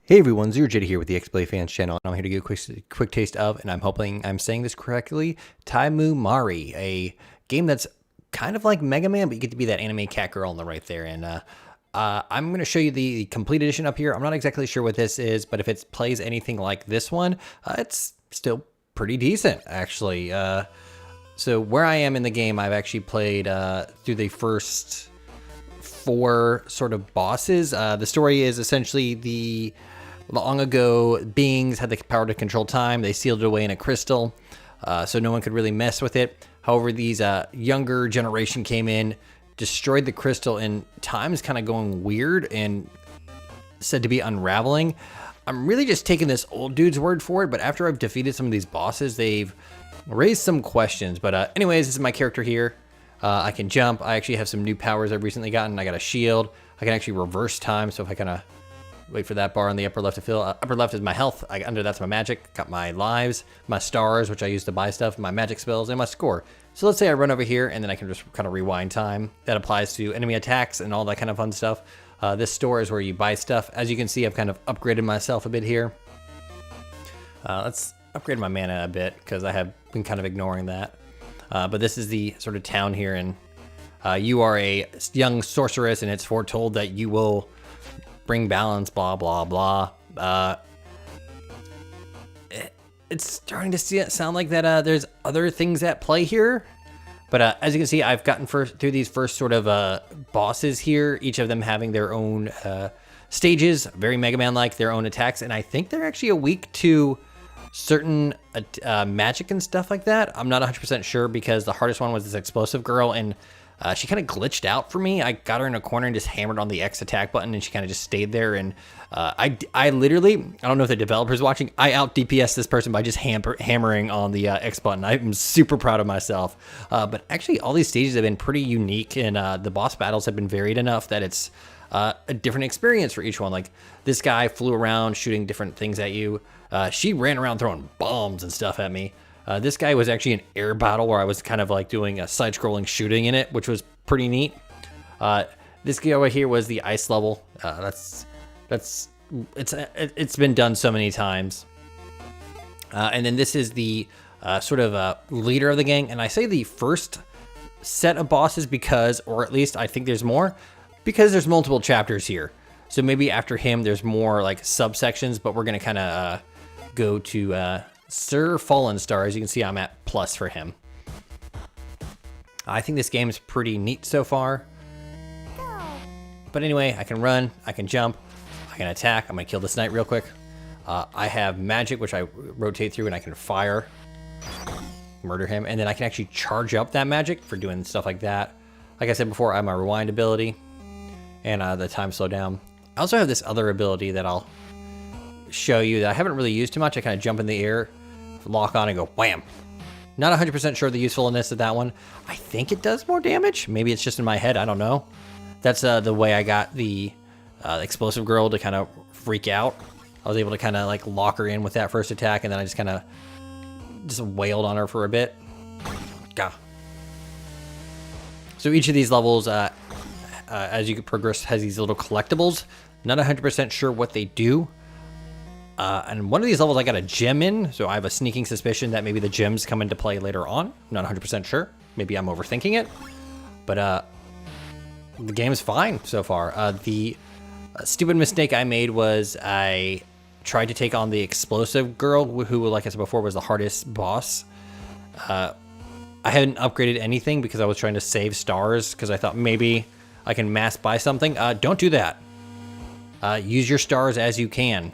Hey everyone, Zero Jitty here with the XBLA Fans channel, and I'm here to give a quick taste of, and I'm hoping I'm saying this correctly, Taimumari, a game that's kind of like Megaman, but you get to be that anime cat girl on the right there. And I'm going to show you the complete edition up here. I'm not exactly sure what this is, but if it plays anything like this one, it's still pretty decent, actually. So where I am in the game, I've actually played through the first 4 sort of bosses. The story is essentially the long ago beings had the power to control time. They sealed it away in a crystal, so no one could really mess with it. However, these younger generation came in, destroyed the crystal, and time's kind of going weird and said to be unraveling. I'm really just taking this old dude's word for it, but after I've defeated some of these bosses, they've raised some questions. But anyways, this is my character here. I can jump. I actually have some new powers I've recently gotten. I got a shield. I can actually reverse time, so if I kind of wait for that bar on the upper left to fill. Upper left is my health. Under that's my magic. Got my lives, my stars, which I use to buy stuff, my magic spells, and my score. So let's say I run over here, and then I can just kind of rewind time. That applies to enemy attacks and all that kind of fun stuff. This store is where you buy stuff. As you can see, I've kind of upgraded myself a bit here. Let's upgrade my mana a bit, because I have been kind of ignoring that. But this is the sort of town here, and you are a young sorceress, and it's foretold that you will bring balance, blah, blah, blah. It's starting to sound like that there's other things at play here. But as you can see, I've gotten through these first sort of bosses here, each of them having their own stages, very Mega Man-like, their own attacks, and I think they're actually weak to certain magic and stuff like that. I'm not 100% sure, because the hardest one was this explosive girl, and she kind of glitched out for me. I got her in a corner and just hammered on the X attack button, and she kind of just stayed there. And I literally, I don't know if the developer's watching, I out DPS this person by just hammering on the X button. I'm super proud of myself. But actually, all these stages have been pretty unique, and the boss battles have been varied enough that it's a different experience for each one. Like, this guy flew around shooting different things at you. She ran around throwing bombs and stuff at me. This guy was actually an air battle where I was kind of like doing a side-scrolling shooting in it, which was pretty neat. This guy over here was the ice level. It's been done so many times. And then this is the sort of leader of the gang. And I say the first set of bosses because, or at least I think there's more, because there's multiple chapters here. So maybe after him, there's more like subsections, but we're going to kind of go to Sir Fallen Star. As you can see, I'm at plus for him. I think this game is pretty neat so far. But anyway, I can run, I can jump, I can attack. I'm going to kill this knight real quick. I have magic, which I rotate through, and I can fire, murder him. And then I can actually charge up that magic for doing stuff like that. Like I said before, I have my rewind ability and the time slow down. I also have this other ability that I'll show you that I haven't really used too much. I kind of jump in the air, lock on, and go wham. Not 100% sure the usefulness of that one. I think it does more damage. Maybe it's just in my head. I don't know. That's the way I got the explosive girl to kind of freak out. I was able to kind of like lock her in with that first attack, and then I just kind of wailed on her for a bit. Gah. So each of these levels, as you progress, has these little collectibles. Not 100% sure what they do. And one of these levels I got a gem in, so I have a sneaking suspicion that maybe the gems come into play later on. Not 100% sure. Maybe I'm overthinking it. But the game is fine so far. The stupid mistake I made was I tried to take on the explosive girl, who, like I said before, was the hardest boss. I hadn't upgraded anything because I was trying to save stars, because I thought maybe I can mass buy something. Don't do that. Use your stars as you can.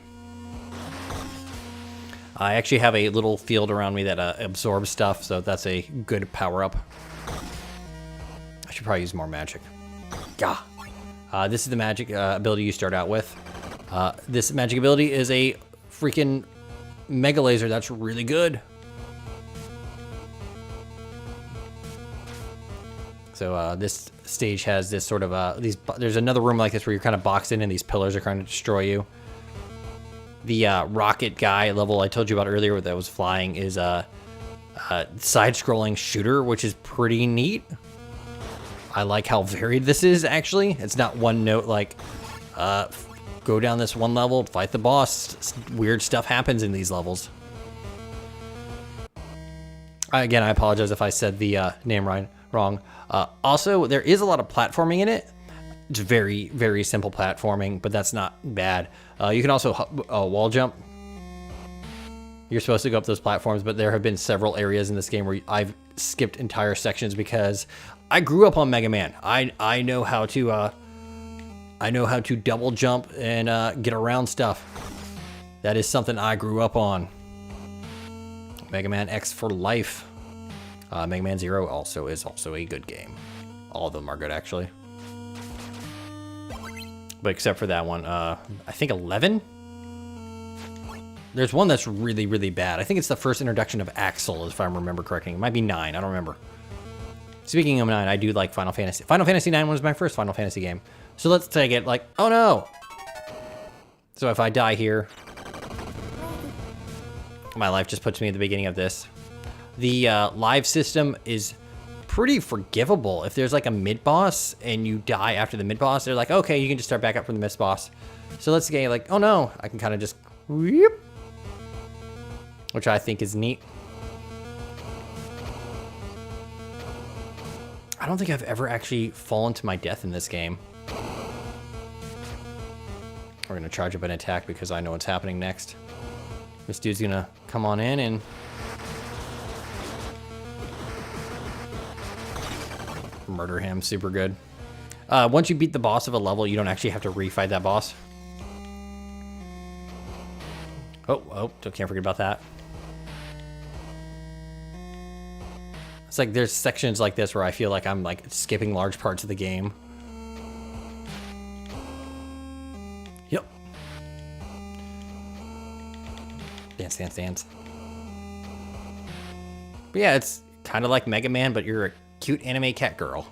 I actually have a little field around me that absorbs stuff, so that's a good power-up. I should probably use more magic. Gah. This is the magic ability you start out with. This magic ability is a freaking mega laser that's really good. So this stage has this sort of there's another room like this where you're kind of boxed in and these pillars are trying to destroy you. The rocket guy level I told you about earlier that was flying is a side-scrolling shooter, which is pretty neat. I like how varied this is, actually. It's not one note like go down this one level, fight the boss. Weird stuff happens in these levels. Again, I apologize if I said the name wrong. Also, there is a lot of platforming in it. It's very, very simple platforming, but that's not bad. You can also wall jump. You're supposed to go up those platforms, but there have been several areas in this game where I've skipped entire sections because I grew up on Mega Man. I know how to double jump and get around stuff. That is something I grew up on. Mega Man X for life. Mega Man Zero is also a good game. All of them are good, actually. But except for that one, I think 11? There's one that's really, really bad. I think it's the first introduction of Axel, if I remember correctly. It might be 9, I don't remember. Speaking of 9, I do like Final Fantasy. Final Fantasy 9 was my first Final Fantasy game. So let's take it like, oh no! So if I die here, my life just puts me at the beginning of this. The live system is pretty forgivable. If there's like a mid-boss and you die after the mid-boss, they're like, okay, you can just start back up from the mid-boss. So let's get like, oh no, I can kind of just, whoop, which I think is neat. I don't think I've ever actually fallen to my death in this game. We're gonna charge up an attack because I know what's happening next. This dude's gonna come on in and murder him. Super good. Once you beat the boss of a level, you don't actually have to refight that boss. Oh, can't forget about that. It's like there's sections like this where I feel like I'm like skipping large parts of the game. Yep. Dance, dance, dance. But yeah, it's kind of like Mega Man, but you're a cute anime cat girl.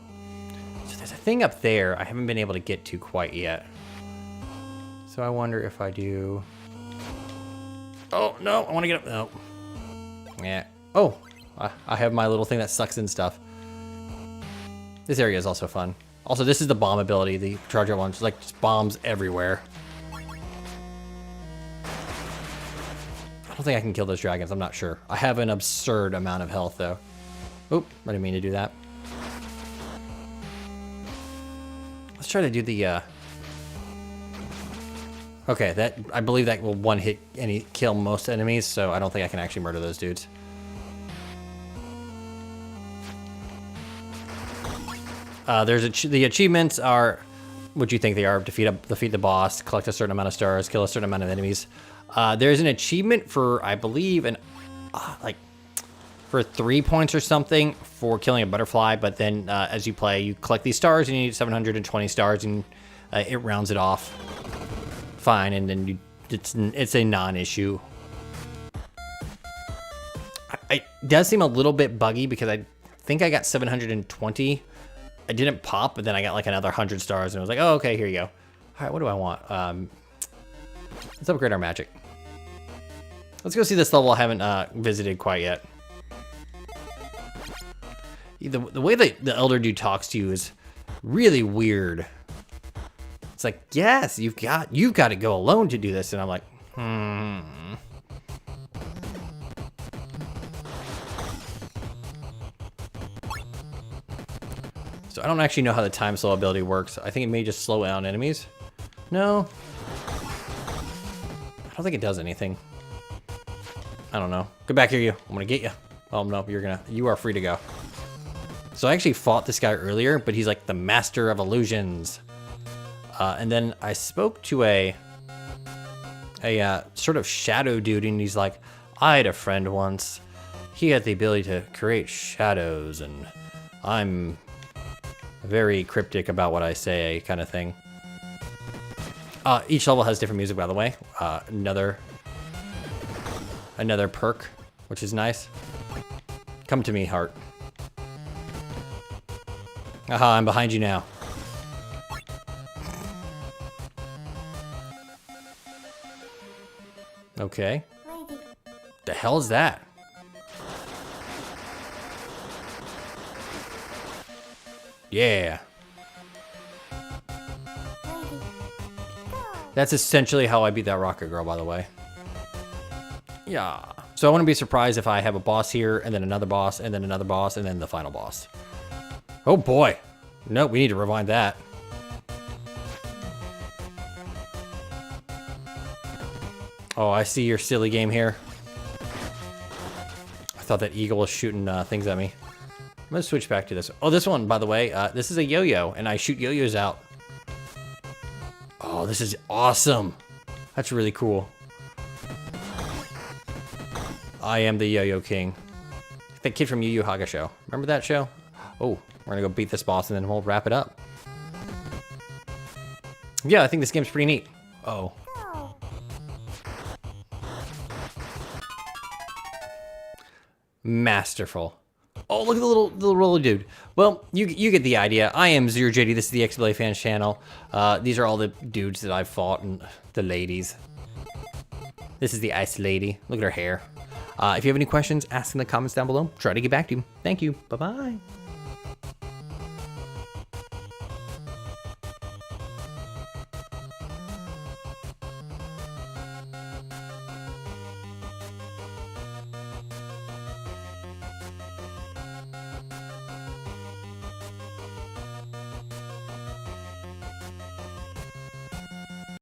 So there's a thing up there I haven't been able to get to quite yet. So I wonder if I do... Oh, no, I want to get up. No. Yeah. Oh, I have my little thing that sucks in stuff. This area is also fun. Also, this is the bomb ability, the charger one. It's like just bombs everywhere. I don't think I can kill those dragons. I'm not sure. I have an absurd amount of health, though. Oop, I didn't mean to do that. Let's try to do the... Okay, that I believe that will one hit kill most enemies, so I don't think I can actually murder those dudes. The achievements are what you think they are: defeat the boss, collect a certain amount of stars, kill a certain amount of enemies. There's an achievement for, I believe, for 3 points or something for killing a butterfly. But then as you play, you collect these stars, and you need 720 stars, and it rounds it off fine, and then it's a non-issue. It does seem a little bit buggy because I think I got 720. I didn't pop, but then I got like another 100 stars, and I was like, oh, okay, here you go. All right, what do I want? Let's upgrade our magic. Let's go see this level I haven't visited quite yet. The way that the elder dude talks to you is really weird. It's like, yes, you've got to go alone to do this, and I'm like, So I don't actually know how the time slow ability works. I think it may just slow down enemies. No. I don't think it does anything. I don't know. Get back here, you. I'm gonna get you. Oh no, you are free to go. So I actually fought this guy earlier, but he's like the master of illusions. And then I spoke to a sort of shadow dude, and he's like, I had a friend once. He had the ability to create shadows, and I'm very cryptic about what I say, kind of thing. Each level has different music, by the way. Another perk, which is nice. Come to me, heart. Aha, I'm behind you now. Okay. The hell is that? Yeah. That's essentially how I beat that Rocket Girl, by the way. Yeah. So I wouldn't be surprised if I have a boss here, and then another boss, and then another boss, and then the final boss. Oh boy. No, we need to rewind that. Oh, I see your silly game here. I thought that eagle was shooting things at me. I'm gonna switch back to this. Oh, this one, by the way, this is a yo-yo, and I shoot yo-yos out. Oh, this is awesome. That's really cool. I am the yo-yo king. That kid from Yu Yu Hakusho. Remember that show? Oh, we're gonna go beat this boss, and then we'll wrap it up. Yeah, I think this game's pretty neat. Oh. Masterful. Oh, look at the little roller dude. Well, you get the idea. I am Zero JD. This is the XBLA Fans channel. These are all the dudes that I've fought and the ladies. This is the ice lady. Look at her hair. If you have any questions, ask in the comments down below. Try to get back to you. Thank you. Bye-bye.